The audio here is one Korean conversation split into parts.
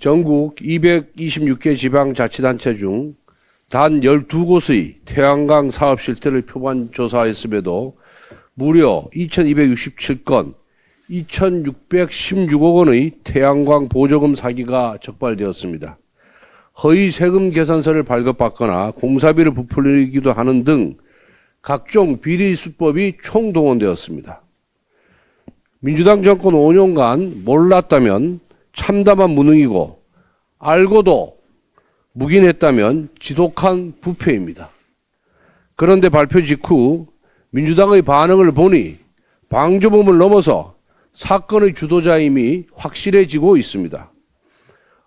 전국 226개 지방자치단체 중 단 12곳의 태양광 사업 실태를 표본 조사했음에도 무려 2267건, 2616억 원의 태양광 보조금 사기가 적발되었습니다. 허위 세금 계산서를 발급받거나 공사비를 부풀리기도 하는 등 각종 비리 수법이 총동원되었습니다. 민주당 정권 5년간 몰랐다면 참담한 무능이고 알고도 묵인했다면 지독한 부패입니다. 그런데 발표 직후 민주당의 반응을 보니 방조범을 넘어서 사건의 주도자임이 확실해지고 있습니다.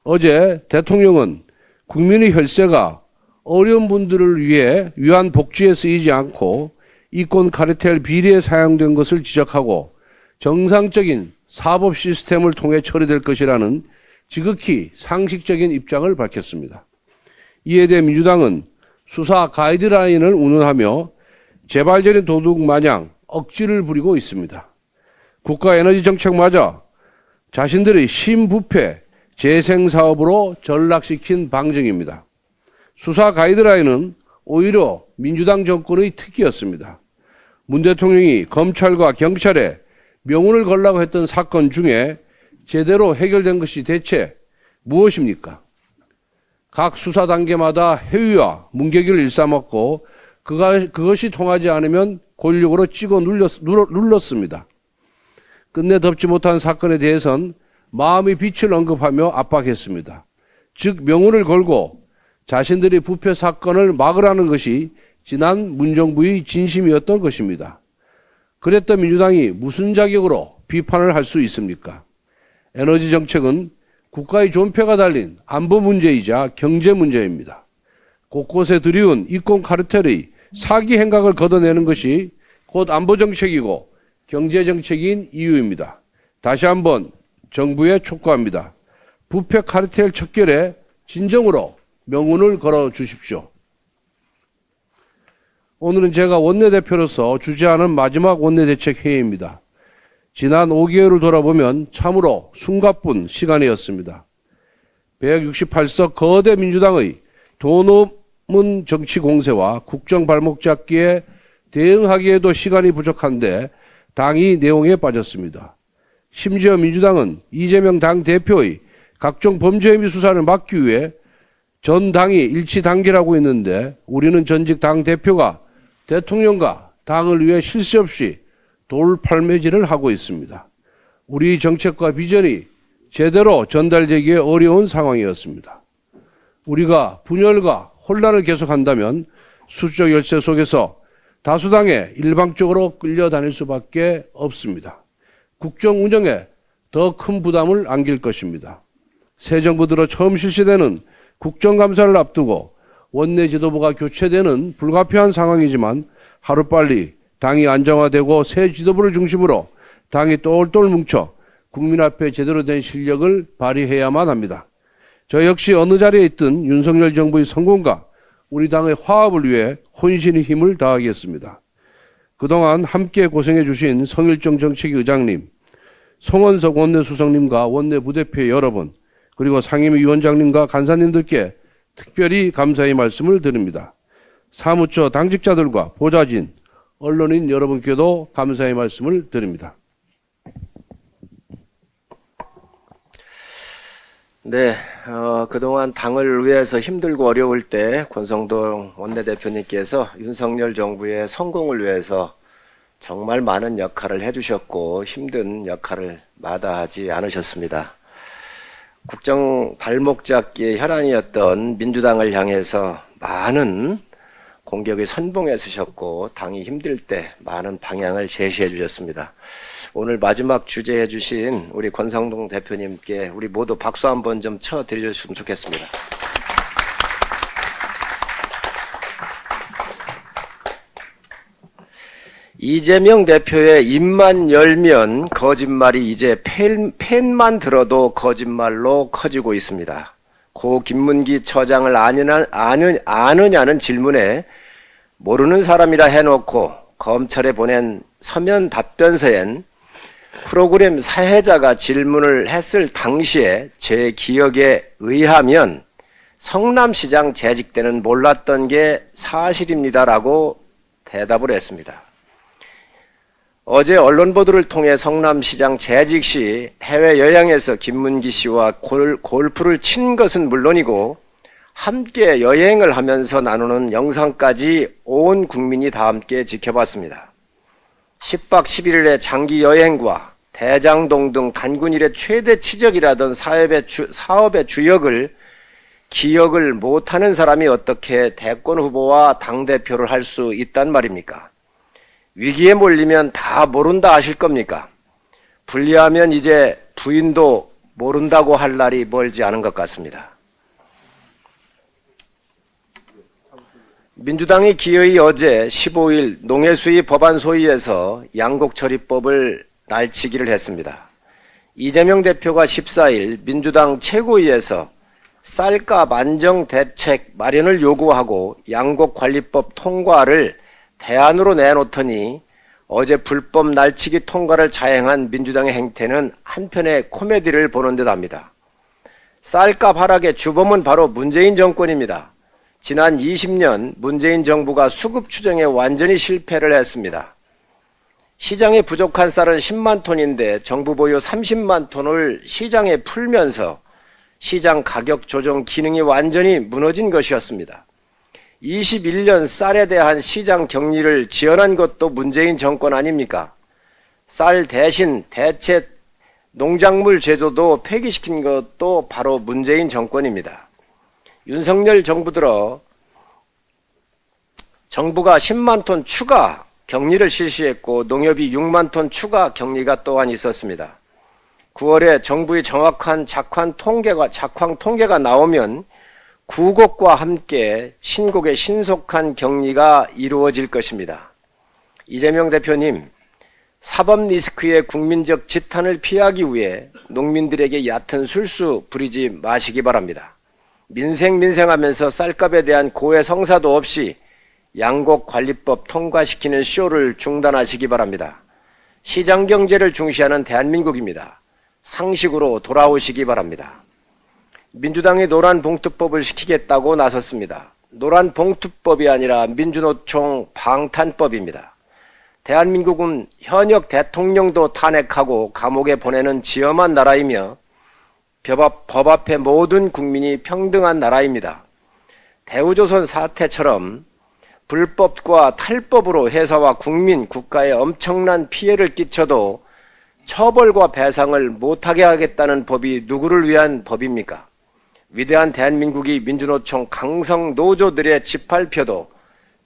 어제 대통령은 국민의 혈세가 어려운 분들을 위한 복지에 쓰이지 않고 이권 카르텔 비리에 사용된 것을 지적하고 정상적인 사법 시스템을 통해 처리될 것이라는 지극히 상식적인 입장을 밝혔습니다. 이에 대해 민주당은 수사 가이드라인을 운운하며 재발적인 도둑 마냥 억지를 부리고 있습니다. 국가에너지 정책마저 자신들의 신부패 재생사업으로 전락시킨 방증입니다. 수사 가이드라인은 오히려 민주당 정권의 특기였습니다. 문 대통령이 검찰과 경찰에 명운을 걸라고 했던 사건 중에 제대로 해결된 것이 대체 무엇입니까? 각 수사 단계마다 해위와 문개기를 일삼았고 그것이 통하지 않으면 권력으로 찍어 눌렀습니다. 끝내 덮지 못한 사건에 대해선 마음의 빛을 언급하며 압박했습니다. 즉 명운을 걸고 자신들의 부패 사건을 막으라는 것이 지난 문정부의 진심이었던 것입니다. 그랬던 민주당이 무슨 자격으로 비판을 할 수 있습니까? 에너지 정책은 국가의 존폐가 달린 안보 문제이자 경제 문제입니다. 곳곳에 들이운 이권 카르텔의 사기 행각을 걷어내는 것이 곧 안보 정책이고 경제 정책인 이유입니다. 다시 한번 정부에 촉구합니다. 부패 카르텔 척결에 진정으로 명운을 걸어 주십시오. 오늘은 제가 원내대표로서 주재하는 마지막 원내대책회의입니다. 지난 5개월을 돌아보면 참으로 숨가쁜 시간이었습니다. 168석 거대 민주당의 돈 없는 정치 공세와 국정 발목 잡기에 대응하기에도 시간이 부족한데 당이 내용에 빠졌습니다. 심지어 민주당은 이재명 당대표의 각종 범죄 혐의 수사를 막기 위해 전 당이 일치 단계라고 했는데 우리는 전직 당대표가 대통령과 당을 위해 쉴 새 없이 돌팔매질을 하고 있습니다. 우리 정책과 비전이 제대로 전달되기에 어려운 상황이었습니다. 우리가 분열과 혼란을 계속한다면 수적 열세 속에서 다수당에 일방적으로 끌려다닐 수밖에 없습니다. 국정 운영에 더 큰 부담을 안길 것입니다. 새 정부 들어 처음 실시되는 국정감사를 앞두고 원내 지도부가 교체되는 불가피한 상황이지만 하루빨리 당이 안정화되고 새 지도부를 중심으로 당이 똘똘 뭉쳐 국민 앞에 제대로 된 실력을 발휘해야만 합니다. 저 역시 어느 자리에 있든 윤석열 정부의 성공과 우리 당의 화합을 위해 혼신의 힘을 다하겠습니다. 그동안 함께 고생해 주신 성일정 정책위 의장님, 송원석 원내수석님과 원내 부대표 여러분, 그리고 상임위 위원장님과 간사님들께 특별히 감사의 말씀을 드립니다. 사무처 당직자들과 보좌진, 언론인 여러분께도 감사의 말씀을 드립니다. 네, 그동안 당을 위해서 힘들고 어려울 때 권성동 원내대표님께서 윤석열 정부의 성공을 위해서 정말 많은 역할을 해주셨고 힘든 역할을 마다하지 않으셨습니다. 국정 발목 잡기의 혈안이었던 민주당을 향해서 많은 공격의 선봉에 서셨고 당이 힘들 때 많은 방향을 제시해 주셨습니다. 오늘 마지막 주재해 주신 우리 권성동 대표님께 우리 모두 박수 한번 좀 쳐드리셨으면 좋겠습니다. 이재명 대표의 입만 열면 거짓말이 이제 펜만 들어도 거짓말로 커지고 있습니다. 고 김문기 처장을 아느냐는 질문에 모르는 사람이라 해놓고 검찰에 보낸 서면 답변서엔 프로그램 사회자가 질문을 했을 당시에 제 기억에 의하면 성남시장 재직 때는 몰랐던 게 사실입니다라고 대답을 했습니다. 어제 언론 보도를 통해 성남시장 재직 시 해외여행에서 김문기 씨와 골프를 친 것은 물론이고 함께 여행을 하면서 나누는 영상까지 온 국민이 다 함께 지켜봤습니다. 10박 11일의 장기 여행과 대장동 등 단군 일의 최대 치적이라던 사업의 주역을 기억을 못하는 사람이 어떻게 대권 후보와 당대표를 할 수 있단 말입니까? 위기에 몰리면 다 모른다 하실 겁니까? 불리하면 이제 부인도 모른다고 할 날이 멀지 않은 것 같습니다. 민주당이 기어이 어제 15일 농해수위 법안 소위에서 양곡처리법을 날치기를 했습니다. 이재명 대표가 14일 민주당 최고위에서 쌀값 안정 대책 마련을 요구하고 양곡관리법 통과를 대안으로 내놓더니 어제 불법 날치기 통과를 자행한 민주당의 행태는 한편의 코미디를 보는 듯합니다. 쌀값 하락의 주범은 바로 문재인 정권입니다. 지난 20년 문재인 정부가 수급 추정에 완전히 실패를 했습니다. 시장에 부족한 쌀은 10만 톤인데 정부 보유 30만 톤을 시장에 풀면서 시장 가격 조정 기능이 완전히 무너진 것이었습니다. 21년 쌀에 대한 시장 격리를 지연한 것도 문재인 정권 아닙니까? 쌀 대신 대체 농작물 제도도 폐기시킨 것도 바로 문재인 정권입니다. 윤석열 정부 들어 정부가 10만 톤 추가 격리를 실시했고 농협이 6만 톤 추가 격리가 또한 있었습니다. 9월에 정부의 정확한 작황 통계가 나오면 구곡과 함께 신곡의 신속한 격리가 이루어질 것입니다. 이재명 대표님, 사법 리스크의 국민적 지탄을 피하기 위해 농민들에게 얕은 술수 부리지 마시기 바랍니다. 민생하면서 쌀값에 대한 고해 성사도 없이 양곡관리법 통과시키는 쇼를 중단하시기 바랍니다. 시장경제를 중시하는 대한민국입니다. 상식으로 돌아오시기 바랍니다. 민주당이 노란봉투법을 시키겠다고 나섰습니다. 노란봉투법이 아니라 민주노총 방탄법입니다. 대한민국은 현역 대통령도 탄핵하고 감옥에 보내는 지엄한 나라이며 법 앞에 모든 국민이 평등한 나라입니다. 대우조선 사태처럼 불법과 탈법으로 회사와 국민, 국가에 엄청난 피해를 끼쳐도 처벌과 배상을 못하게 하겠다는 법이 누구를 위한 법입니까? 위대한 대한민국이 민주노총 강성 노조들의 짓밟혀도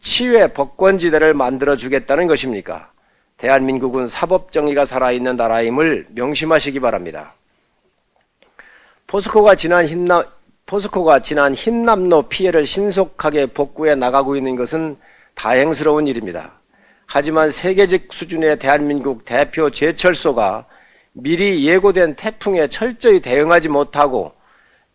치외 법권지대를 만들어주겠다는 것입니까? 대한민국은 사법정의가 살아있는 나라임을 명심하시기 바랍니다. 포스코가 지난 흰남노 피해를 신속하게 복구해 나가고 있는 것은 다행스러운 일입니다. 하지만 세계적 수준의 대한민국 대표 제철소가 미리 예고된 태풍에 철저히 대응하지 못하고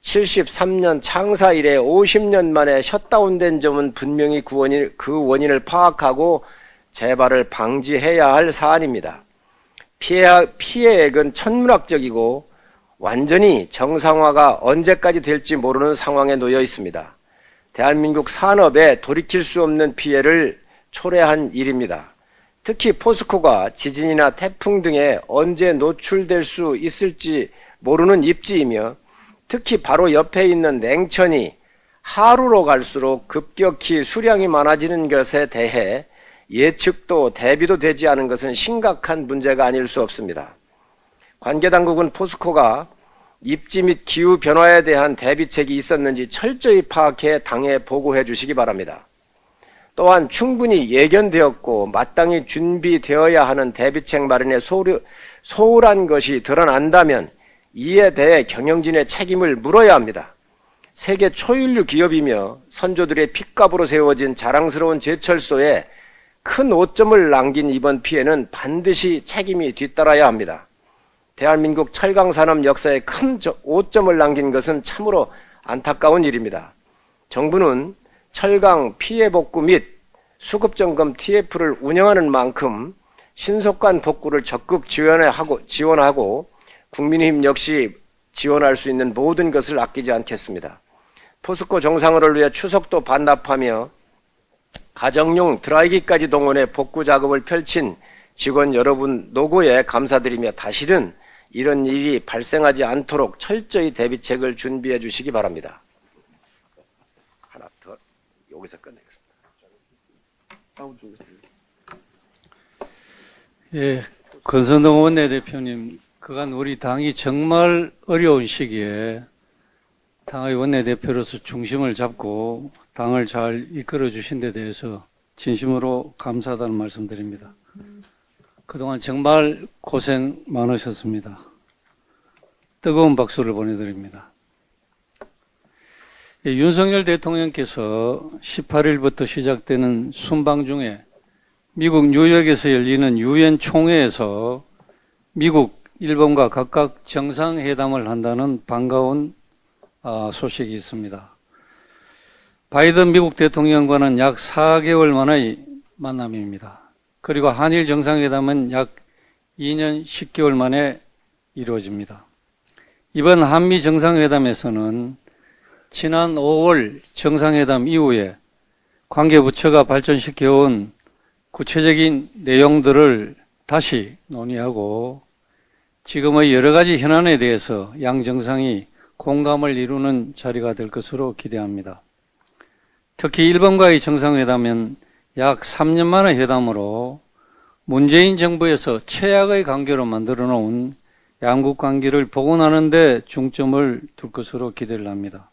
73년 창사 이래 50년 만에 셧다운된 점은 분명히 그 원인을 파악하고 재발을 방지해야 할 사안입니다. 피해액은 천문학적이고 완전히 정상화가 언제까지 될지 모르는 상황에 놓여 있습니다. 대한민국 산업에 돌이킬 수 없는 피해를 초래한 일입니다. 특히 포스코가 지진이나 태풍 등에 언제 노출될 수 있을지 모르는 입지이며 특히 바로 옆에 있는 냉천이 하루로 갈수록 급격히 수량이 많아지는 것에 대해 예측도 대비도 되지 않은 것은 심각한 문제가 아닐 수 없습니다. 관계당국은 포스코가 입지 및 기후 변화에 대한 대비책이 있었는지 철저히 파악해 당에 보고해 주시기 바랍니다. 또한 충분히 예견되었고 마땅히 준비되어야 하는 대비책 마련에 소홀한 것이 드러난다면 이에 대해 경영진의 책임을 물어야 합니다. 세계 초일류 기업이며 선조들의 핏값으로 세워진 자랑스러운 제철소에 큰 오점을 남긴 이번 피해는 반드시 책임이 뒤따라야 합니다. 대한민국 철강산업 역사에 큰 오점을 남긴 것은 참으로 안타까운 일입니다. 정부는 철강 피해 복구 및 수급점검 TF를 운영하는 만큼 신속한 복구를 적극 지원하고 국민의힘 역시 지원할 수 있는 모든 것을 아끼지 않겠습니다. 포스코 정상화를 위해 추석도 반납하며 가정용 드라이기까지 동원해 복구 작업을 펼친 직원 여러분 노고에 감사드리며 다시는 이런 일이 발생하지 않도록 철저히 대비책을 준비해 주시기 바랍니다. 하나 더 여기서 끝내겠습니다. 예, 권선동 원내대표님, 그간 우리 당이 정말 어려운 시기에 당의 원내대표로서 중심을 잡고 당을 잘 이끌어 주신 데 대해서 진심으로 감사하다는 말씀드립니다. 그동안 정말 고생 많으셨습니다. 뜨거운 박수를 보내드립니다. 예, 윤석열 대통령께서 18일부터 시작되는 순방 중에 미국 뉴욕에서 열리는 유엔 총회에서 미국, 일본과 각각 정상회담을 한다는 반가운 소식이 있습니다. 바이든 미국 대통령과는 약 4개월 만의 만남입니다. 그리고 한일 정상회담은 약 2년 10개월 만에 이루어집니다. 이번 한미 정상회담에서는 지난 5월 정상회담 이후에 관계부처가 발전시켜온 구체적인 내용들을 다시 논의하고 지금의 여러 가지 현안에 대해서 양 정상이 공감을 이루는 자리가 될 것으로 기대합니다. 특히 일본과의 정상회담은 약 3년 만의 회담으로 문재인 정부에서 최악의 관계로 만들어 놓은 양국 관계를 복원하는 데 중점을 둘 것으로 기대를 합니다.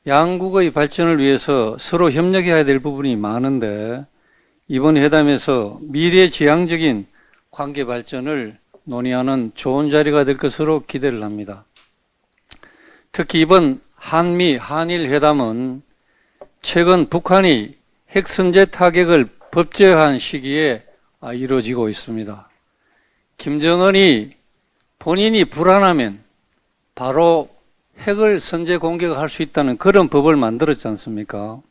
양국의 발전을 위해서 서로 협력해야 될 부분이 많은데 이번 회담에서 미래지향적인 관계 발전을 논의하는 좋은 자리가 될 것으로 기대를 합니다. 특히 이번 한일 회담은 최근 북한이 핵선제 타격을 법제화한 시기에 이루어지고 있습니다. 김정은이 본인이 불안하면 바로 핵을 선제 공격할 수 있다는 그런 법을 만들었지 않습니까?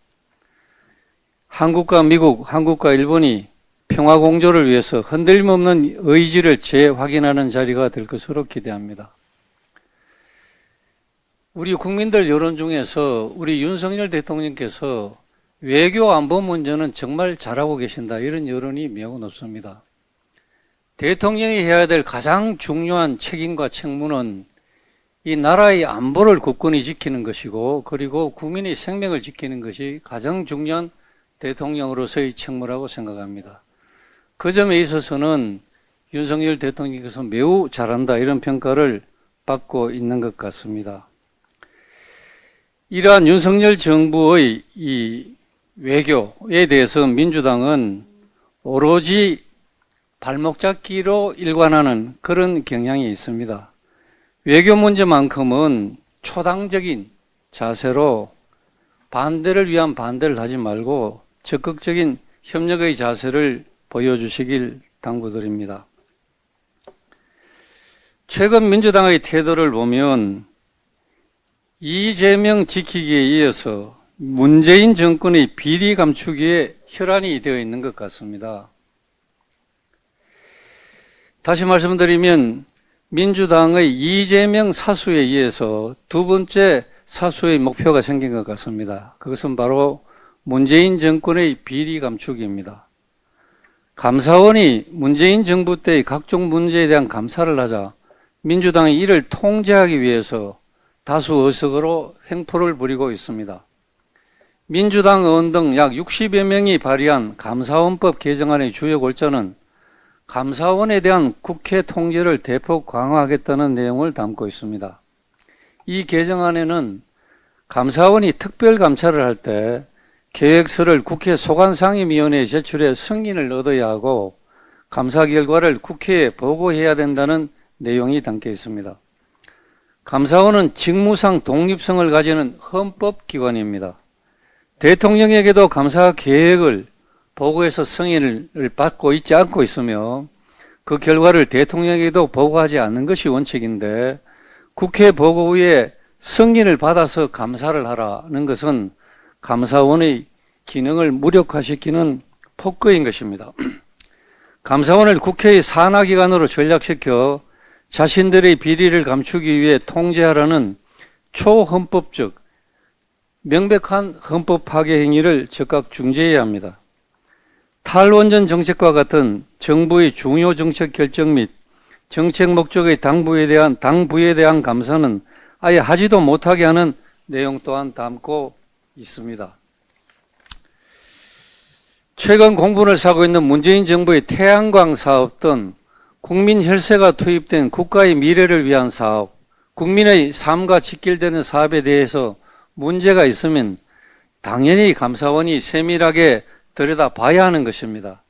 한국과 미국, 한국과 일본이 평화 공조를 위해서 흔들림 없는 의지를 재확인하는 자리가 될 것으로 기대합니다. 우리 국민들 여론 중에서 우리 윤석열 대통령께서 외교 안보 문제는 정말 잘하고 계신다, 이런 여론이 매우 높습니다. 대통령이 해야 될 가장 중요한 책임과 책무는 이 나라의 안보를 굳건히 지키는 것이고 그리고 국민의 생명을 지키는 것이 가장 중요한 대통령으로서의 책무라고 생각합니다. 그 점에 있어서는 윤석열 대통령께서 매우 잘한다, 이런 평가를 받고 있는 것 같습니다. 이러한 윤석열 정부의 이 외교에 대해서 민주당은 오로지 발목 잡기로 일관하는 그런 경향이 있습니다. 외교 문제만큼은 초당적인 자세로 반대를 위한 반대를 하지 말고 적극적인 협력의 자세를 보여주시길 당부드립니다. 최근 민주당의 태도를 보면 이재명 지키기에 이어서 문재인 정권의 비리 감추기에 혈안이 되어 있는 것 같습니다. 다시 말씀드리면 민주당의 이재명 사수에 의해서 두 번째 사수의 목표가 생긴 것 같습니다. 그것은 바로 문재인 정권의 비리 감추기입니다. 감사원이 문재인 정부 때의 각종 문제에 대한 감사를 하자 민주당이 이를 통제하기 위해서 다수 의석으로 횡포를 부리고 있습니다. 민주당 의원 등 약 60여 명이 발의한 감사원법 개정안의 주요 골자는 감사원에 대한 국회 통제를 대폭 강화하겠다는 내용을 담고 있습니다. 이 개정안에는 감사원이 특별감찰을 할 때 계획서를 국회 소관상임위원회에 제출해 승인을 얻어야 하고 감사 결과를 국회에 보고해야 된다는 내용이 담겨 있습니다. 감사원은 직무상 독립성을 가지는 헌법기관입니다. 대통령에게도 감사 계획을 보고해서 승인을 받고 있지 않고 있으며 그 결과를 대통령에게도 보고하지 않는 것이 원칙인데 국회 보고 후에 승인을 받아서 감사를 하라는 것은 감사원의 기능을 무력화시키는 폭거인 것입니다. 감사원을 국회의 산하기관으로 전락시켜 자신들의 비리를 감추기 위해 통제하라는 초헌법적 명백한 헌법 파괴 행위를 즉각 중지해야 합니다. 탈원전 정책과 같은 정부의 중요 정책 결정 및 정책 목적의 당부에 대한 감사는 아예 하지도 못하게 하는 내용 또한 담고 있습니다. 최근 공분을 사고 있는 문재인 정부의 태양광 사업 등 국민 혈세가 투입된 국가의 미래를 위한 사업, 국민의 삶과 직결되는 사업에 대해서 문제가 있으면 당연히 감사원이 세밀하게 들여다봐야 하는 것입니다.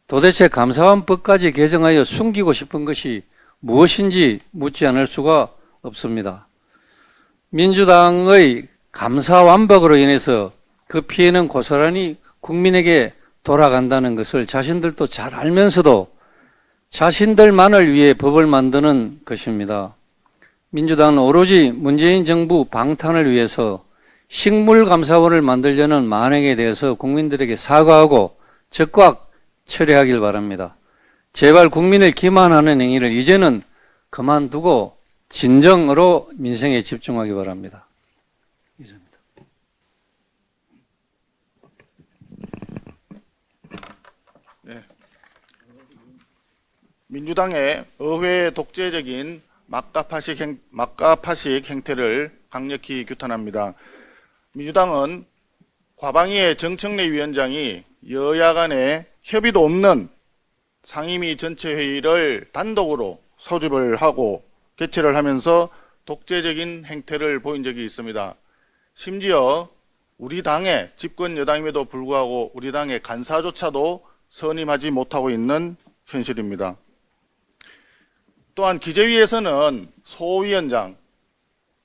도대체 감사원법까지 개정하여 숨기고 싶은 것이 무엇인지 묻지 않을 수가 없습니다. 민주당의 감사 완박으로 인해서 그 피해는 고스란히 국민에게 돌아간다는 것을 자신들도 잘 알면서도 자신들만을 위해 법을 만드는 것입니다. 민주당은 오로지 문재인 정부 방탄을 위해서 식물감사원을 만들려는 만행에 대해서 국민들에게 사과하고 즉각 철회하길 바랍니다. 제발 국민을 기만하는 행위를 이제는 그만두고 진정으로 민생에 집중하기 바랍니다. 이상입니다. 네. 민주당의 의회 독재적인 막가파식 행태를 강력히 규탄합니다. 민주당은 과방위의 정청래 위원장이 여야 간에 협의도 없는 상임위 전체 회의를 단독으로 소집을 하고 개최를 하면서 독재적인 행태를 보인 적이 있습니다. 심지어 우리 당의 집권 여당임에도 불구하고 우리 당의 간사조차도 선임하지 못하고 있는 현실입니다. 또한 기재위에서는 소위원장,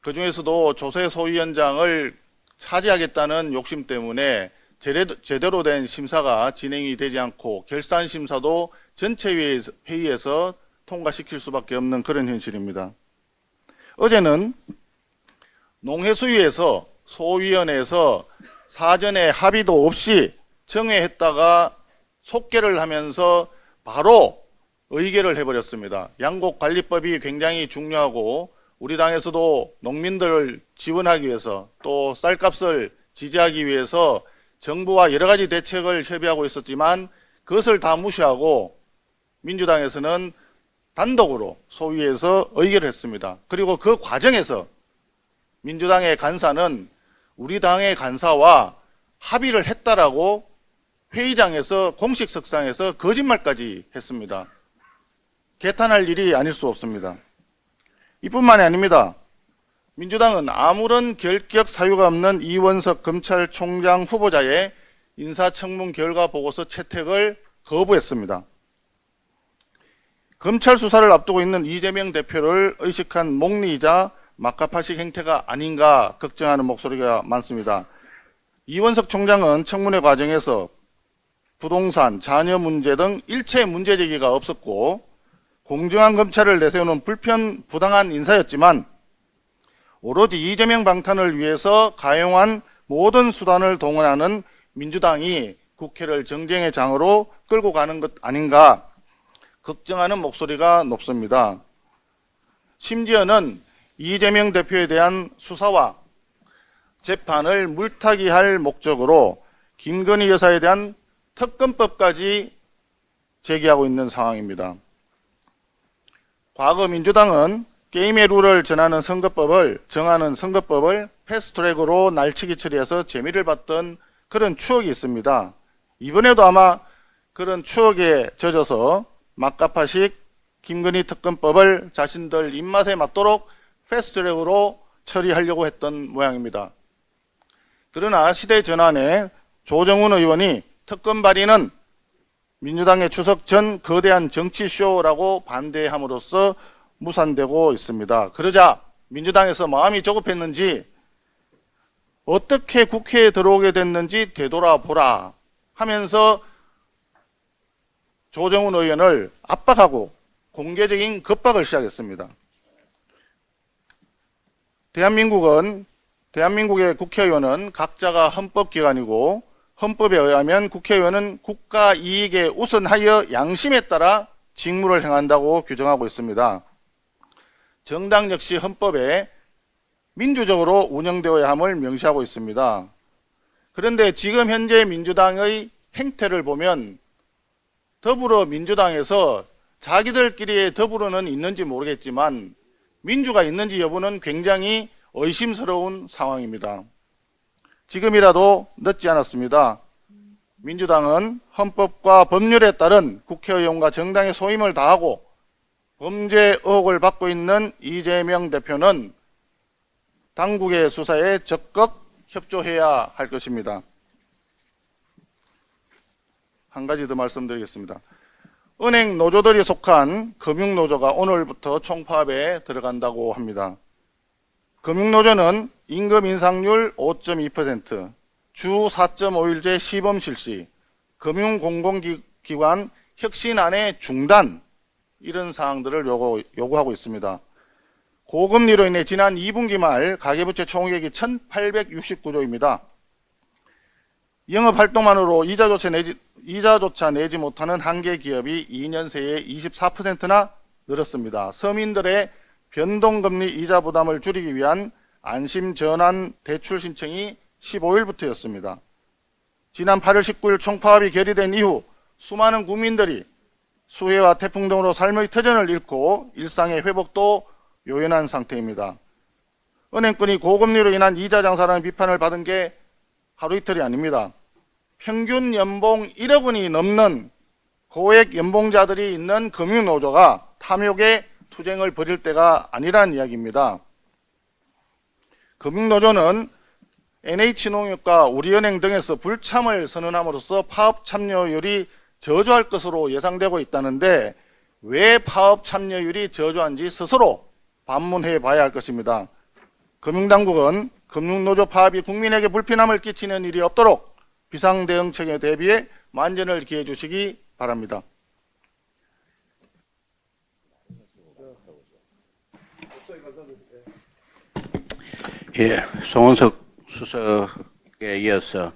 그중에서도 조세 소위원장을 차지하겠다는 욕심 때문에 제대로 된 심사가 진행이 되지 않고 결산 심사도 전체 회의에서 통과시킬 수밖에 없는 그런 현실입니다. 어제는 농해수위에서 소위원회에서 사전에 합의도 없이 정회했다가 속개를 하면서 바로 의결을 해버렸습니다. 양곡관리법이 굉장히 중요하고 우리 당에서도 농민들을 지원하기 위해서 또 쌀값을 지지하기 위해서 정부와 여러 가지 대책을 협의하고 있었지만 그것을 다 무시하고 민주당에서는 단독으로 소위에서 의결을 했습니다. 그리고 그 과정에서 민주당의 간사는 우리 당의 간사와 합의를 했다라고 회의장에서 공식 석상에서 거짓말까지 했습니다. 개탄할 일이 아닐 수 없습니다. 이뿐만이 아닙니다. 민주당은 아무런 결격 사유가 없는 이원석 검찰총장 후보자의 인사청문 결과 보고서 채택을 거부했습니다. 검찰 수사를 앞두고 있는 이재명 대표를 의식한 목리이자 막가파식 행태가 아닌가 걱정하는 목소리가 많습니다. 이원석 총장은 청문회 과정에서 부동산, 자녀 문제 등 일체 문제 제기가 없었고 공정한 검찰을 내세우는 부당한 인사였지만 오로지 이재명 방탄을 위해서 가용한 모든 수단을 동원하는 민주당이 국회를 정쟁의 장으로 끌고 가는 것 아닌가 걱정하는 목소리가 높습니다. 심지어는 이재명 대표에 대한 수사와 재판을 물타기할 목적으로 김건희 여사에 대한 특검법까지 제기하고 있는 상황입니다. 과거 민주당은 게임의 룰을 정하는 선거법을 패스트트랙으로 날치기 처리해서 재미를 봤던 그런 추억이 있습니다. 이번에도 아마 그런 추억에 젖어서 막가파식 김건희 특검법을 자신들 입맛에 맞도록 패스트트랙으로 처리하려고 했던 모양입니다. 그러나 시대 전환에 조정훈 의원이 특검 발의는 민주당의 추석 전 거대한 정치쇼라고 반대함으로써 무산되고 있습니다. 그러자 민주당에서 마음이 조급했는지 어떻게 국회에 들어오게 됐는지 되돌아보라 하면서 조정훈 의원을 압박하고 공개적인 겁박을 시작했습니다. 대한민국의 국회의원은 각자가 헌법기관이고 헌법에 의하면 국회의원은 국가 이익에 우선하여 양심에 따라 직무를 행한다고 규정하고 있습니다. 정당 역시 헌법에 민주적으로 운영되어야 함을 명시하고 있습니다. 그런데 지금 현재 민주당의 행태를 보면 더불어민주당에서 자기들끼리의 더불어는 있는지 모르겠지만 민주가 있는지 여부는 굉장히 의심스러운 상황입니다. 지금이라도 늦지 않았습니다. 민주당은 헌법과 법률에 따른 국회의원과 정당의 소임을 다하고 범죄 의혹을 받고 있는 이재명 대표는 당국의 수사에 적극 협조해야 할 것입니다. 한 가지 더 말씀드리겠습니다. 은행 노조들이 속한 금융노조가 오늘부터 총파업에 들어간다고 합니다. 금융노조는 임금 인상률 5.2%, 주 4.5일제 시범 실시, 금융공공기관 혁신안의 중단, 이런 사항들을 요구하고 있습니다. 고금리로 인해 지난 2분기 말 가계부채 총액이 1869조입니다. 영업활동만으로 이자조차 내지 못하는 한계 기업이 2년 새에 24%나 늘었습니다. 서민들의 변동금리 이자 부담을 줄이기 위한 안심전환 대출 신청이 15일부터였습니다. 지난 8월 19일 총파업이 결의된 이후 수많은 국민들이 수해와 태풍 등으로 삶의 터전을 잃고 일상의 회복도 요연한 상태입니다. 은행권이 고금리로 인한 이자 장사라는 비판을 받은 게 하루 이틀이 아닙니다. 평균 연봉 1억 원이 넘는 고액 연봉자들이 있는 금융노조가 탐욕의 투쟁을 벌일 때가 아니란 이야기입니다. 금융노조는 NH농협과 우리은행 등에서 불참을 선언함으로써 파업 참여율이 저조할 것으로 예상되고 있다는데 왜 파업 참여율이 저조한지 스스로 반문해 봐야 할 것입니다. 금융당국은 금융노조 파업이 국민에게 불편함을 끼치는 일이 없도록 비상대응책에 대비해 만전을 기해 주시기 바랍니다. 예, 송원석 수석에 이어서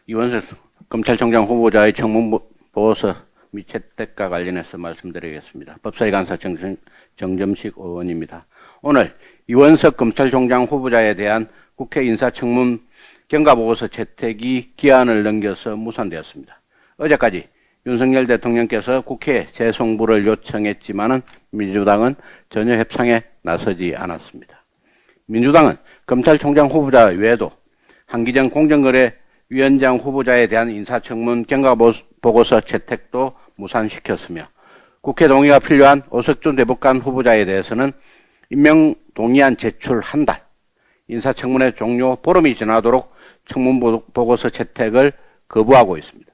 이원석 검찰총장 후보자의 청문 보고서 및 채택과 관련해서 말씀드리겠습니다. 법사위 간사 정점식 의원입니다. 오늘 이원석 검찰총장 후보자에 대한 국회 인사청문 경과보고서 채택이 기한을 넘겨서 무산되었습니다. 어제까지 윤석열 대통령께서 국회에 재송부를 요청했지만은 민주당은 전혀 협상에 나서지 않았습니다. 민주당은 검찰총장 후보자 외에도 한기정 공정거래위원장 후보자에 대한 인사청문 경과보고서 채택도 무산시켰으며 국회 동의가 필요한 오석준 대법관 후보자에 대해서는 임명 동의안 제출 한 달, 인사청문회 종료 보름이 지나도록 청문보고서 채택을 거부하고 있습니다.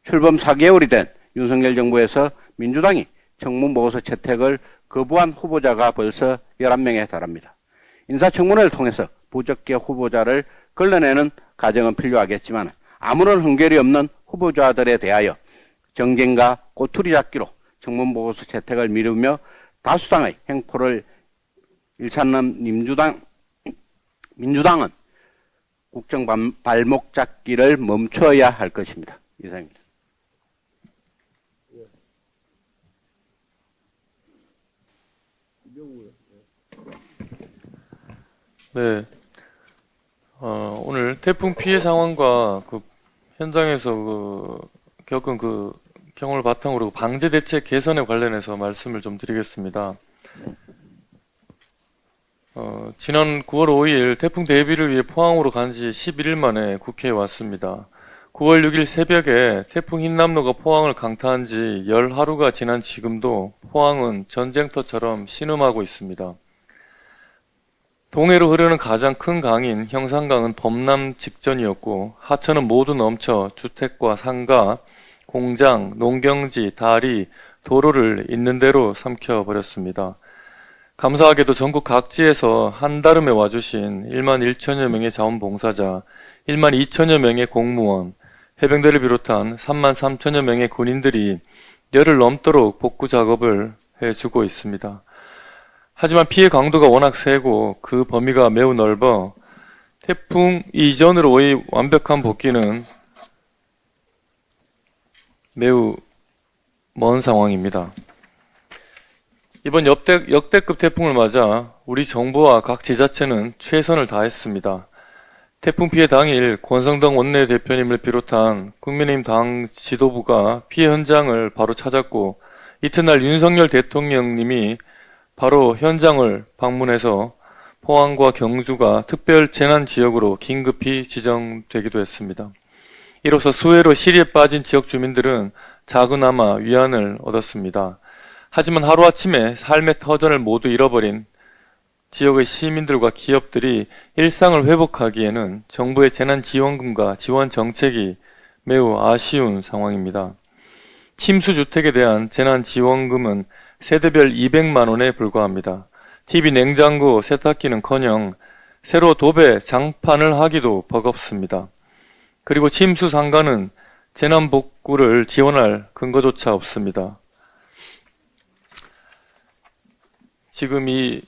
출범 4개월이 된 윤석열 정부에서 민주당이 청문보고서 채택을 거부한 후보자가 벌써 11명에 달합니다. 인사청문회를 통해서 부적격 후보자를 걸러내는 과정은 필요하겠지만 아무런 흔결이 없는 후보자들에 대하여 정쟁과 꼬투리 잡기로 청문보고서 채택을 미루며 다수당의 횡포를 일삼는 민주당은 국정 발목 잡기를 멈춰야 할 것입니다. 이상입니다. 네. 오늘 태풍 피해 상황과 현장에서 겪은 경험을 바탕으로 방제 대책 개선에 관련해서 말씀을 좀 드리겠습니다. 지난 9월 5일 태풍 대비를 위해 포항으로 간 지 11일 만에 국회에 왔습니다. 9월 6일 새벽에 태풍 흰남노가 포항을 강타한 지 열하루가 지난 지금도 포항은 전쟁터처럼 신음하고 있습니다. 동해로 흐르는 가장 큰 강인 형산강은 범람 직전이었고 하천은 모두 넘쳐 주택과 상가, 공장, 농경지, 다리, 도로를 있는 대로 삼켜버렸습니다. 감사하게도 전국 각지에서 한달음에 와주신 1만 1천여 명의 자원봉사자, 1만 2천여 명의 공무원, 해병대를 비롯한 3만 3천여 명의 군인들이 열흘 넘도록 복구 작업을 해주고 있습니다. 하지만 피해 강도가 워낙 세고 그 범위가 매우 넓어 태풍 이전으로의 완벽한 복귀는 매우 먼 상황입니다. 이번 역대급 태풍을 맞아 우리 정부와 각 지자체는 최선을 다했습니다. 태풍 피해 당일 권성동 원내대표님을 비롯한 국민의힘 당 지도부가 피해 현장을 바로 찾았고, 이튿날 윤석열 대통령님이 바로 현장을 방문해서 포항과 경주가 특별 재난 지역으로 긴급히 지정되기도 했습니다. 이로써 수해로 시리에 빠진 지역 주민들은 작은아마 위안을 얻었습니다. 하지만 하루아침에 삶의 터전을 모두 잃어버린 지역의 시민들과 기업들이 일상을 회복하기에는 정부의 재난지원금과 지원 정책이 매우 아쉬운 상황입니다. 침수주택에 대한 재난지원금은 세대별 200만 원에 불과합니다. TV, 냉장고, 세탁기는커녕 새로 도배, 장판을 하기도 버겁습니다. 그리고 침수 상가는 재난복구를 지원할 근거조차 없습니다. 지금 이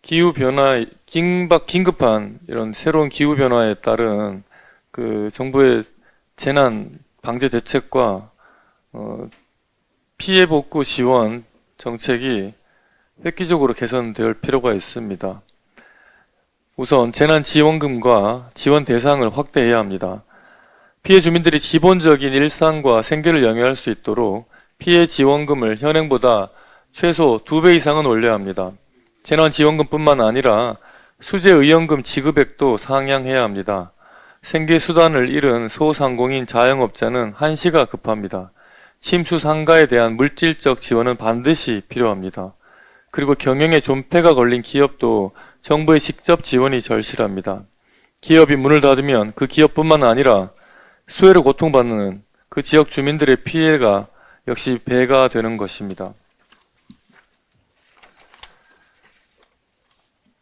기후변화, 긴급한 이런 새로운 기후변화에 따른 그 정부의 재난 방제 대책과 피해 복구 지원 정책이 획기적으로 개선될 필요가 있습니다. 우선 재난지원금과 지원 대상을 확대해야 합니다. 피해 주민들이 기본적인 일상과 생계를 영위할 수 있도록 피해 지원금을 현행보다 최소 2배 이상은 올려야 합니다. 재난지원금뿐만 아니라 수재의연금 지급액도 상향해야 합니다. 생계수단을 잃은 소상공인 자영업자는 한시가 급합니다. 침수 상가에 대한 물질적 지원은 반드시 필요합니다. 그리고 경영에 존폐가 걸린 기업도 정부의 직접 지원이 절실합니다. 기업이 문을 닫으면 그 기업뿐만 아니라 수해로 고통받는 그 지역 주민들의 피해가 역시 배가 되는 것입니다.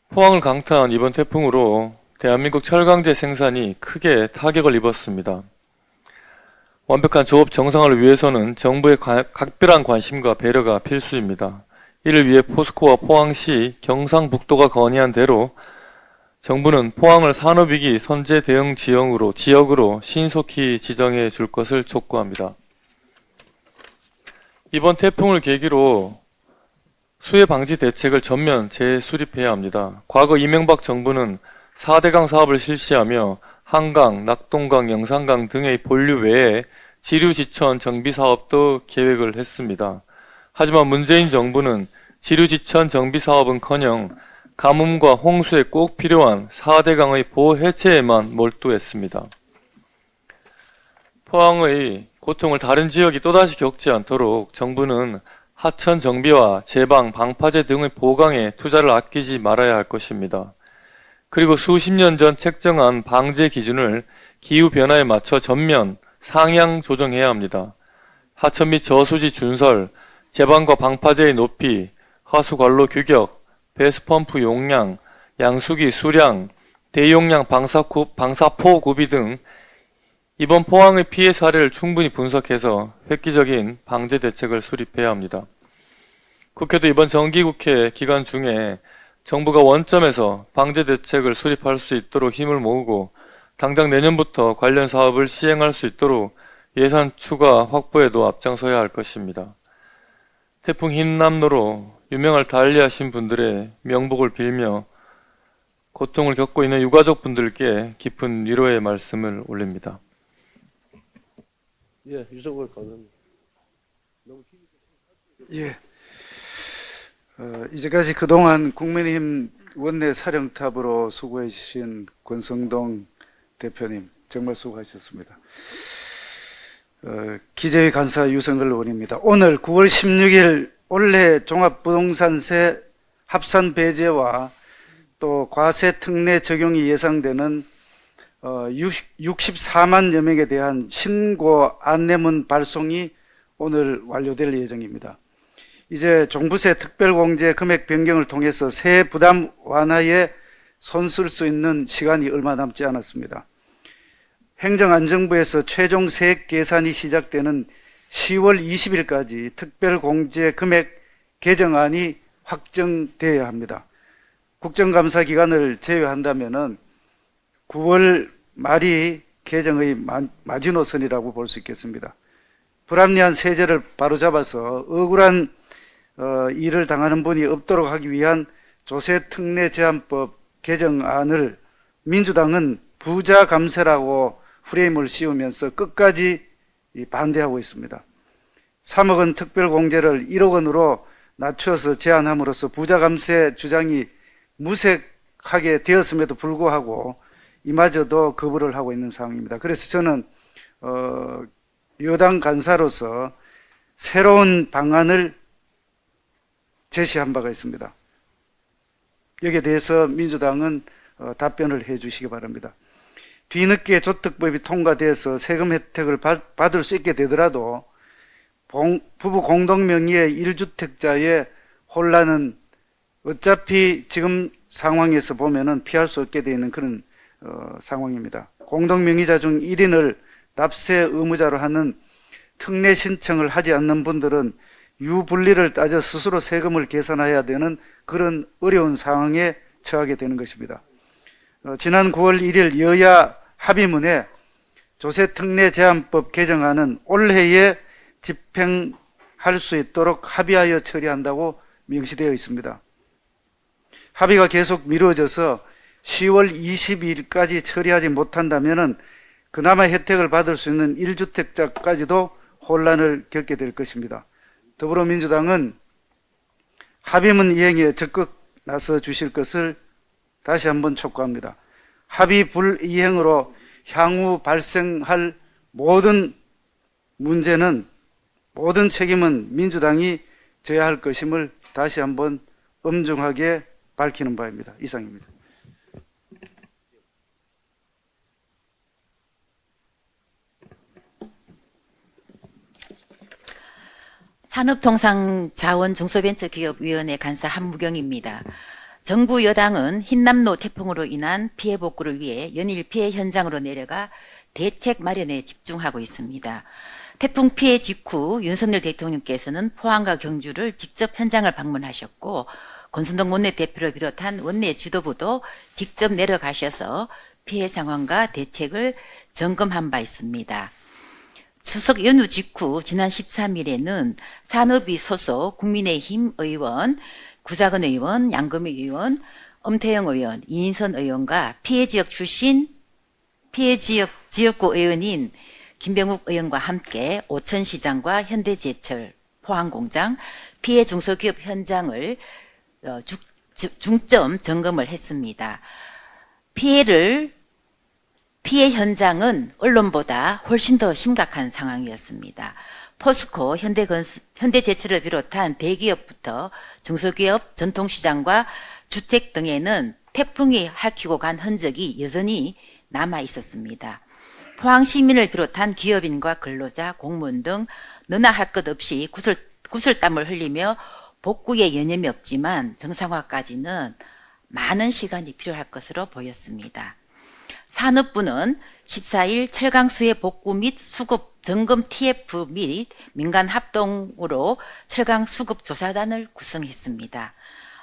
포항을 강타한 이번 태풍으로 대한민국 철강제 생산이 크게 타격을 입었습니다. 완벽한 조업 정상화를 위해서는 정부의 각별한 관심과 배려가 필수입니다. 이를 위해 포스코와 포항시, 경상북도가 건의한 대로 정부는 포항을 산업위기 선제 대응 지역으로 신속히 지정해 줄 것을 촉구합니다. 이번 태풍을 계기로 수해 방지 대책을 전면 재수립해야 합니다. 과거 이명박 정부는 4대강 사업을 실시하며 한강, 낙동강, 영산강 등의 본류 외에 지류지천 정비 사업도 계획을 했습니다. 하지만 문재인 정부는 지류지천 정비 사업은커녕 가뭄과 홍수에 꼭 필요한 4대강의 보호 해체에만 몰두했습니다. 포항의 고통을 다른 지역이 또다시 겪지 않도록 정부는 하천 정비와 제방, 방파제 등의 보강에 투자를 아끼지 말아야 할 것입니다. 그리고 수십 년 전 책정한 방제 기준을 기후변화에 맞춰 전면 상향 조정해야 합니다. 하천 및 저수지 준설, 제방과 방파제의 높이, 하수관로 규격, 배수펌프 용량, 양수기 수량, 대용량 방사포 구비 등 이번 포항의 피해 사례를 충분히 분석해서 획기적인 방제 대책을 수립해야 합니다. 국회도 이번 정기국회 기간 중에 정부가 원점에서 방제 대책을 수립할 수 있도록 힘을 모으고 당장 내년부터 관련 사업을 시행할 수 있도록 예산 추가 확보에도 앞장서야 할 것입니다. 태풍 흰남노로 유명을 달리하신 분들의 명복을 빌며 고통을 겪고 있는 유가족 분들께 깊은 위로의 말씀을 올립니다. 예, 유성걸 강사님. 예. 이제까지 그동안 국민의힘 원내 사령탑으로 수고해 주신 권성동 대표님 정말 수고하셨습니다. 기재위 간사 유성걸 의원입니다. 오늘 9월 16일 올해 종합부동산세 합산 배제와 또 과세 특례 적용이 예상되는 64만여 명에 대한 신고 안내문 발송이 오늘 완료될 예정입니다. 이제 종부세 특별공제 금액 변경을 통해서 세액 부담 완화에 손쓸 수 있는 시간이 얼마 남지 않았습니다. 행정안전부에서 최종 세액 계산이 시작되는 10월 20일까지 특별공제 금액 개정안이 확정되어야 합니다. 국정감사 기간을 제외한다면은 9월 말이 개정의 마지노선이라고 볼 수 있겠습니다. 불합리한 세제를 바로잡아서 억울한 일을 당하는 분이 없도록 하기 위한 조세특례제한법 개정안을 민주당은 부자 감세라고 프레임을 씌우면서 끝까지 반대하고 있습니다. 3억 원 특별공제를 1억 원으로 낮춰서 제한함으로써 부자 감세 주장이 무색하게 되었음에도 불구하고 이마저도 거부를 하고 있는 상황입니다. 그래서 저는 여당 간사로서 새로운 방안을 제시한 바가 있습니다. 여기에 대해서 민주당은 답변을 해 주시기 바랍니다. 뒤늦게 조특법이 통과돼서 세금 혜택을 받을 수 있게 되더라도 부부 공동명의의 1주택자의 혼란은 어차피 지금 상황에서 보면은 피할 수 없게 되어 있는 그런 상황입니다. 공동명의자 중 1인을 납세 의무자로 하는 특례 신청을 하지 않는 분들은 유불리를 따져 스스로 세금을 계산해야 되는 그런 어려운 상황에 처하게 되는 것입니다. 지난 9월 1일 여야 합의문에 조세특례제한법 개정안은 올해에 집행할 수 있도록 합의하여 처리한다고 명시되어 있습니다. 합의가 계속 미뤄져서 10월 22일까지 처리하지 못한다면 그나마 혜택을 받을 수 있는 1주택자까지도 혼란을 겪게 될 것입니다. 더불어민주당은 합의문 이행에 적극 나서 주실 것을 다시 한번 촉구합니다. 합의 불이행으로 향후 발생할 모든 문제는, 모든 책임은 민주당이 져야 할 것임을 다시 한번 엄중하게 밝히는 바입니다. 이상입니다. 산업통상자원중소벤처기업위원회 간사 한무경입니다. 정부 여당은 흰남노 태풍으로 인한 피해 복구를 위해 연일 피해 현장으로 내려가 대책 마련에 집중하고 있습니다. 태풍 피해 직후 윤석열 대통령께서는 포항과 경주를 직접 현장을 방문하셨고 권순동 원내대표를 비롯한 원내 지도부도 직접 내려가셔서 피해 상황과 대책을 점검한 바 있습니다. 추석 연휴 직후 지난 13일에는 산업위 소속 국민의힘 의원, 구자근 의원, 양금희 의원, 엄태영 의원, 이인선 의원과 피해 지역 출신 지역구 의원인 김병욱 의원과 함께 오천시장과 현대제철, 포항공장, 피해 중소기업 현장을 중점 점검을 했습니다. 피해 현장은 언론보다 훨씬 더 심각한 상황이었습니다. 포스코, 현대제철을 비롯한 대기업부터 중소기업, 전통시장과 주택 등에는 태풍이 핥히고 간 흔적이 여전히 남아 있었습니다. 포항 시민을 비롯한 기업인과 근로자, 공무원 등 너나 할 것 없이 구슬땀을 흘리며 복구에 여념이 없지만 정상화까지는 많은 시간이 필요할 것으로 보였습니다. 산업부는 14일 철강수의 복구 및 수급 점검 TF 및 민간 합동으로 철강 수급 조사단을 구성했습니다.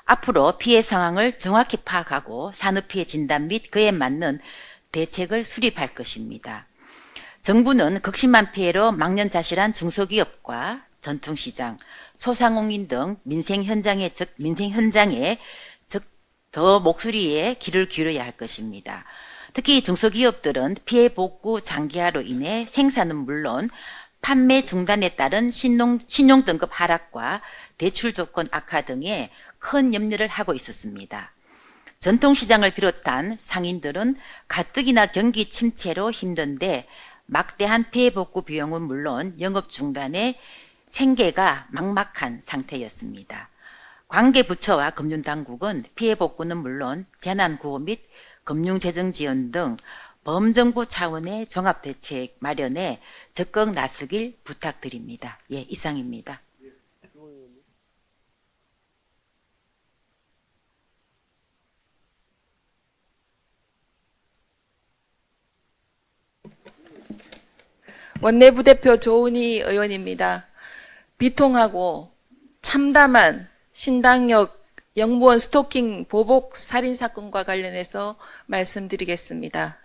앞으로 피해 상황을 정확히 파악하고 산업피해 진단 및 그에 맞는 대책을 수립할 것입니다. 정부는 극심한 피해로 망연자실한 중소기업과 전통시장, 소상공인 등 민생 현장에 더 목소리에 귀를 기울여야 할 것입니다. 특히 중소기업들은 피해 복구 장기화로 인해 생산은 물론 판매 중단에 따른 신용등급 하락과 대출 조건 악화 등에 큰 염려를 하고 있었습니다. 전통시장을 비롯한 상인들은 가뜩이나 경기 침체로 힘든데 막대한 피해 복구 비용은 물론 영업 중단에 생계가 막막한 상태였습니다. 관계부처와 금융당국은 피해 복구는 물론 재난구호 및 금융재정지원 등 범정부 차원의 종합대책 마련에 적극 나서길 부탁드립니다. 예, 이상입니다. 원내부대표 조은희 의원입니다. 비통하고 참담한 신당역 영무원 스토킹 보복 살인사건과 관련해서 말씀드리겠습니다.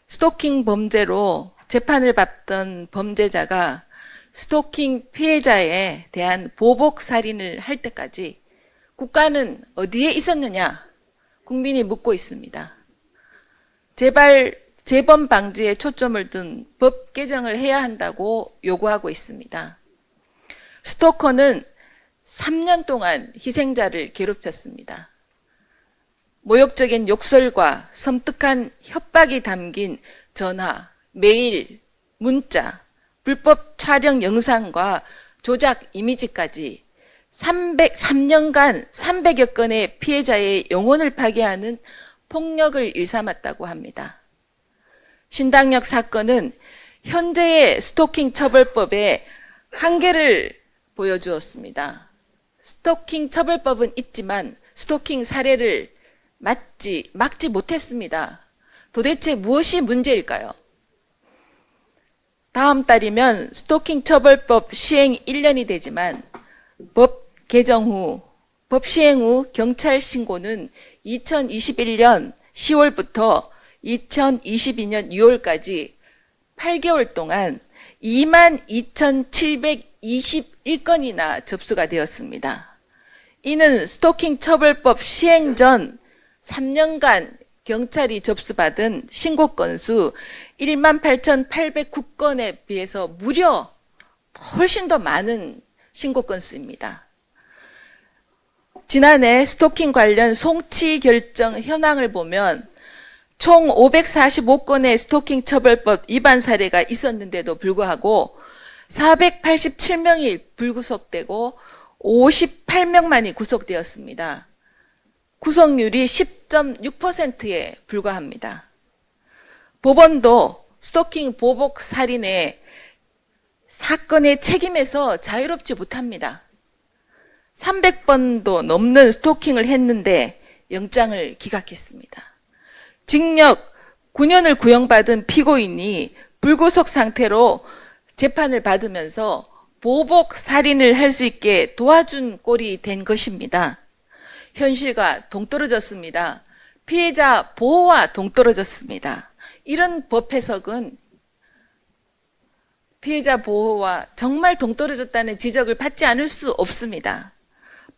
스토킹 범죄로 재판을 받던 범죄자가 스토킹 피해자에 대한 보복 살인을 할 때까지 국가는 어디에 있었느냐 국민이 묻고 있습니다. 제발 재범 방지에 초점을 둔 법 개정을 해야 한다고 요구하고 있습니다. 스토커는 3년 동안 희생자를 괴롭혔습니다. 모욕적인 욕설과 섬뜩한 협박이 담긴 전화, 메일, 문자, 불법 촬영 영상과 조작 이미지까지 3년간 300여 건의 피해자의 영혼을 파괴하는 폭력을 일삼았다고 합니다. 신당역 사건은 현재의 스토킹 처벌법의 한계를 보여주었습니다. 스토킹 처벌법은 있지만 스토킹 사례를 막지 못했습니다. 도대체 무엇이 문제일까요? 다음 달이면 스토킹 처벌법 시행 1년이 되지만 법 시행 후 경찰 신고는 2021년 10월부터 2022년 6월까지 8개월 동안 22,721건이나 접수가 되었습니다. 이는 스토킹 처벌법 시행 전 3년간 경찰이 접수받은 신고 건수 18,809건에 비해서 무려 훨씬 더 많은 신고 건수입니다. 지난해 스토킹 관련 송치 결정 현황을 보면 총 545건의 스토킹 처벌법 위반 사례가 있었는데도 불구하고 487명이 불구속되고 58명만이 구속되었습니다. 구속률이 10.6%에 불과합니다. 법원도 스토킹 보복 살인의 사건의 책임에서 자유롭지 못합니다. 300번도 넘는 스토킹을 했는데 영장을 기각했습니다. 징역 9년을 구형받은 피고인이 불구속 상태로 재판을 받으면서 보복 살인을 할 수 있게 도와준 꼴이 된 것입니다. 현실과 동떨어졌습니다. 피해자 보호와 동떨어졌습니다. 이런 법 해석은 피해자 보호와 정말 동떨어졌다는 지적을 받지 않을 수 없습니다.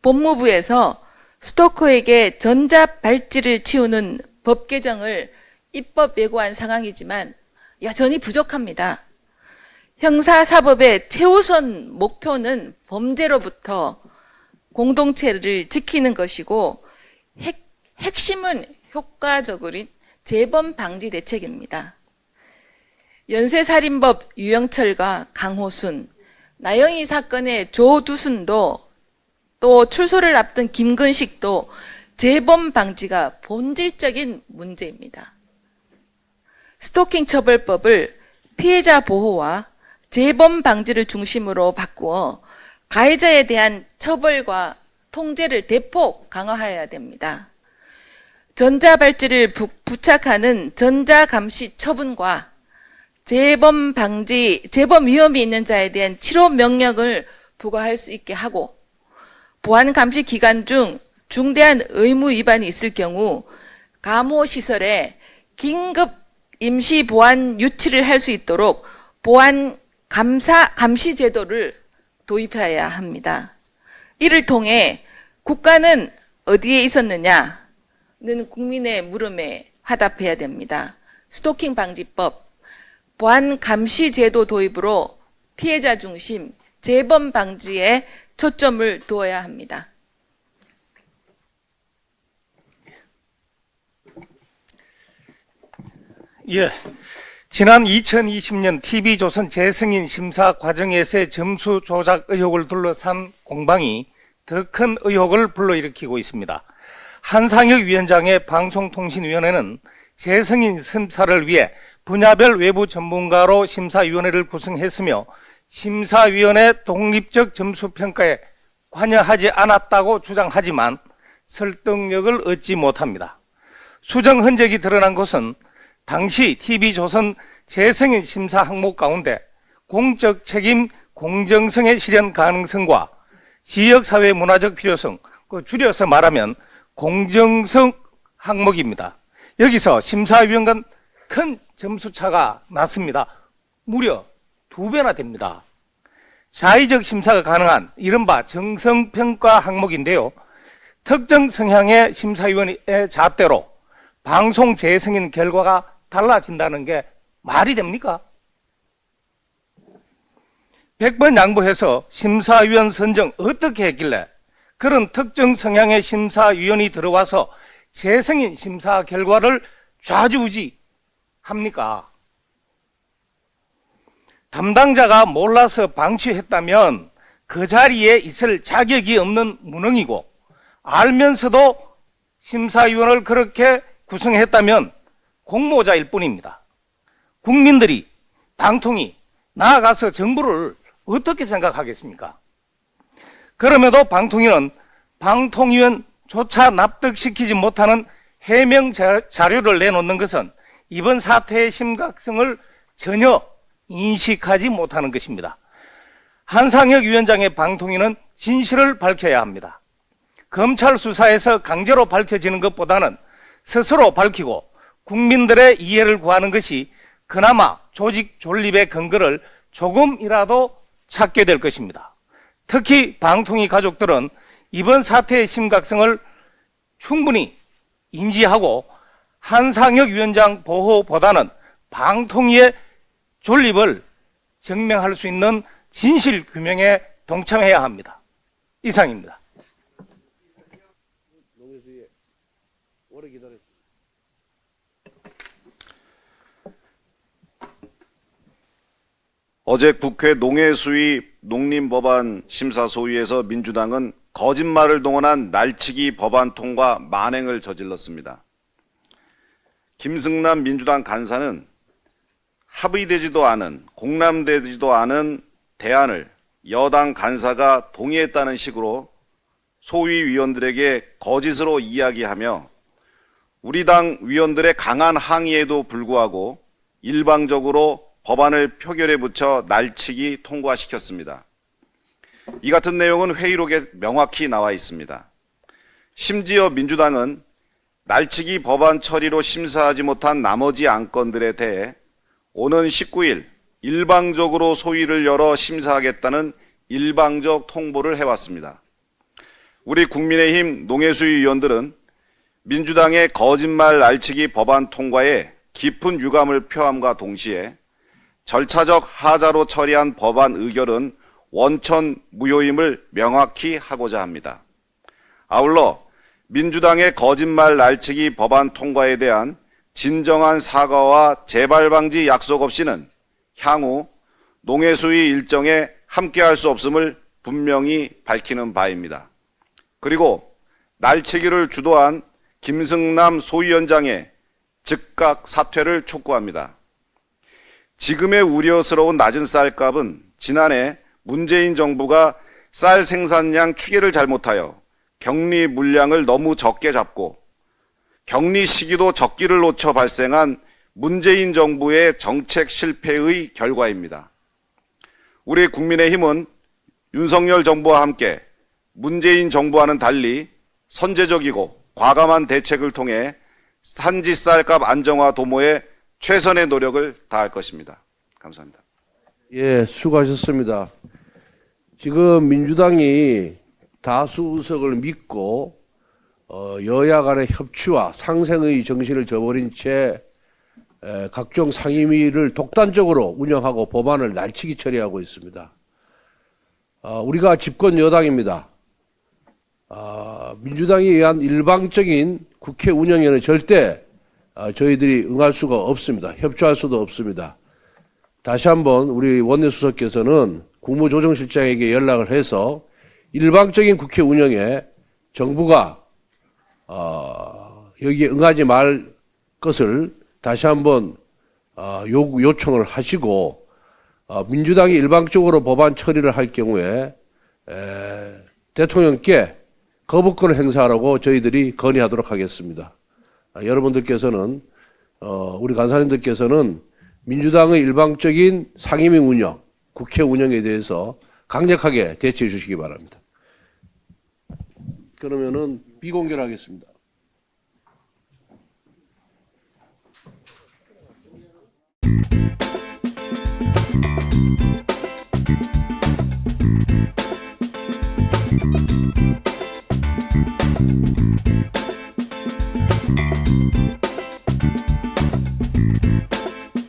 법무부에서 스토커에게 전자발찌를 치우는 법 개정을 입법 예고한 상황이지만 여전히 부족합니다. 형사사법의 최우선 목표는 범죄로부터 공동체를 지키는 것이고 핵심은 효과적인 재범 방지 대책입니다. 연쇄살인법 유영철과 강호순, 나영희 사건의 조두순도 또 출소를 앞둔 김근식도 재범 방지가 본질적인 문제입니다. 스토킹 처벌법을 피해자 보호와 재범 방지를 중심으로 바꾸어 가해자에 대한 처벌과 통제를 대폭 강화해야 됩니다. 전자발찌를 부착하는 전자감시 처분과 재범 위험이 있는 자에 대한 치료 명령을 부과할 수 있게 하고 보안 감시 기간 중 중대한 의무 위반이 있을 경우 감호시설에 긴급 임시 보안 유치를 할 수 있도록 보안 감시 제도를 도입해야 합니다. 이를 통해 국가는 어디에 있었느냐는 국민의 물음에 화답해야 됩니다. 스토킹 방지법, 보안 감시 제도 도입으로 피해자 중심 재범 방지에 초점을 두어야 합니다. 예. 지난 2020년 TV조선 재승인 심사 과정에서의 점수 조작 의혹을 둘러싼 공방이 더 큰 의혹을 불러일으키고 있습니다. 한상혁 위원장의 방송통신위원회는 재승인 심사를 위해 분야별 외부 전문가로 심사위원회를 구성했으며 심사위원회 독립적 점수평가에 관여하지 않았다고 주장하지만 설득력을 얻지 못합니다. 수정 흔적이 드러난 것은 당시 TV조선 재승인 심사 항목 가운데 공적 책임 공정성의 실현 가능성과 지역사회 문화적 필요성, 줄여서 말하면 공정성 항목입니다. 여기서 심사위원 간 큰 점수차가 났습니다. 무려 2배나 됩니다. 자의적 심사가 가능한 이른바 정성평가 항목인데요. 특정 성향의 심사위원의 잣대로 방송 재승인 결과가 달라진다는 게 말이 됩니까? 100번 양보해서 심사위원 선정 어떻게 했길래 그런 특정 성향의 심사위원이 들어와서 재승인 심사 결과를 좌지우지합니까? 담당자가 몰라서 방치했다면 그 자리에 있을 자격이 없는 무능이고, 알면서도 심사위원을 그렇게 구성했다면 공모자일 뿐입니다. 국민들이, 방통위, 나아가서 정부를 어떻게 생각하겠습니까? 그럼에도 방통위는 방통위원조차 납득시키지 못하는 해명 자료를 내놓는 것은 이번 사태의 심각성을 전혀 인식하지 못하는 것입니다. 한상혁 위원장의 방통위는 진실을 밝혀야 합니다. 검찰 수사에서 강제로 밝혀지는 것보다는 스스로 밝히고 국민들의 이해를 구하는 것이 그나마 조직 존립의 근거를 조금이라도 찾게 될 것입니다. 특히 방통위 가족들은 이번 사태의 심각성을 충분히 인지하고 한상혁 위원장 보호보다는 방통위의 존립을 증명할 수 있는 진실 규명에 동참해야 합니다. 이상입니다. 어제 국회 농해수위 농림법안 심사소위에서 민주당은 거짓말을 동원한 날치기 법안 통과 만행을 저질렀습니다. 김승남 민주당 간사는 합의되지도 않은, 공람되지도 않은 대안을 여당 간사가 동의했다는 식으로 소위 위원들에게 거짓으로 이야기하며 우리 당 위원들의 강한 항의에도 불구하고 일방적으로 법안을 표결에 붙여 날치기 통과시켰습니다. 이 같은 내용은 회의록에 명확히 나와 있습니다. 심지어 민주당은 날치기 법안 처리로 심사하지 못한 나머지 안건들에 대해 오는 19일 일방적으로 소위를 열어 심사하겠다는 일방적 통보를 해왔습니다. 우리 국민의힘 농해수위 위원들은 민주당의 거짓말 날치기 법안 통과에 깊은 유감을 표함과 동시에 절차적 하자로 처리한 법안 의결은 원천 무효임을 명확히 하고자 합니다. 아울러 민주당의 거짓말 날치기 법안 통과에 대한 진정한 사과와 재발 방지 약속 없이는 향후 농해수위 일정에 함께할 수 없음을 분명히 밝히는 바입니다. 그리고 날치기를 주도한 김승남 소위원장의 즉각 사퇴를 촉구합니다. 지금의 우려스러운 낮은 쌀값은 지난해 문재인 정부가 쌀 생산량 추계를 잘못하여 격리 물량을 너무 적게 잡고 격리 시기도 적기를 놓쳐 발생한 문재인 정부의 정책 실패의 결과입니다. 우리 국민의힘은 윤석열 정부와 함께 문재인 정부와는 달리 선제적이고 과감한 대책을 통해 산지 쌀값 안정화 도모에 최선의 노력을 다할 것입니다. 감사합니다. 예, 수고하셨습니다. 지금 민주당이 다수 의석을 믿고 여야 간의 협치와 상생의 정신을 저버린 채 각종 상임위를 독단적으로 운영하고 법안을 날치기 처리하고 있습니다. 우리가 집권 여당입니다. 민주당에 의한 일방적인 국회 운영에는 절대 저희들이 응할 수가 없습니다. 협조할 수도 없습니다. 다시 한번 우리 원내수석께서는 국무조정실장에게 연락을 해서 일방적인 국회 운영에 정부가 여기에 응하지 말 것을 다시 한번 요청을 하시고 민주당이 일방적으로 법안 처리를 할 경우에 대통령께 거부권을 행사하라고 저희들이 건의하도록 하겠습니다. 여러분들께서는 우리 간사님들께서는 민주당의 일방적인 상임위 운영, 국회 운영에 대해서 강력하게 대처해 주시기 바랍니다. 그러면은 비공개하겠습니다. 있습니다.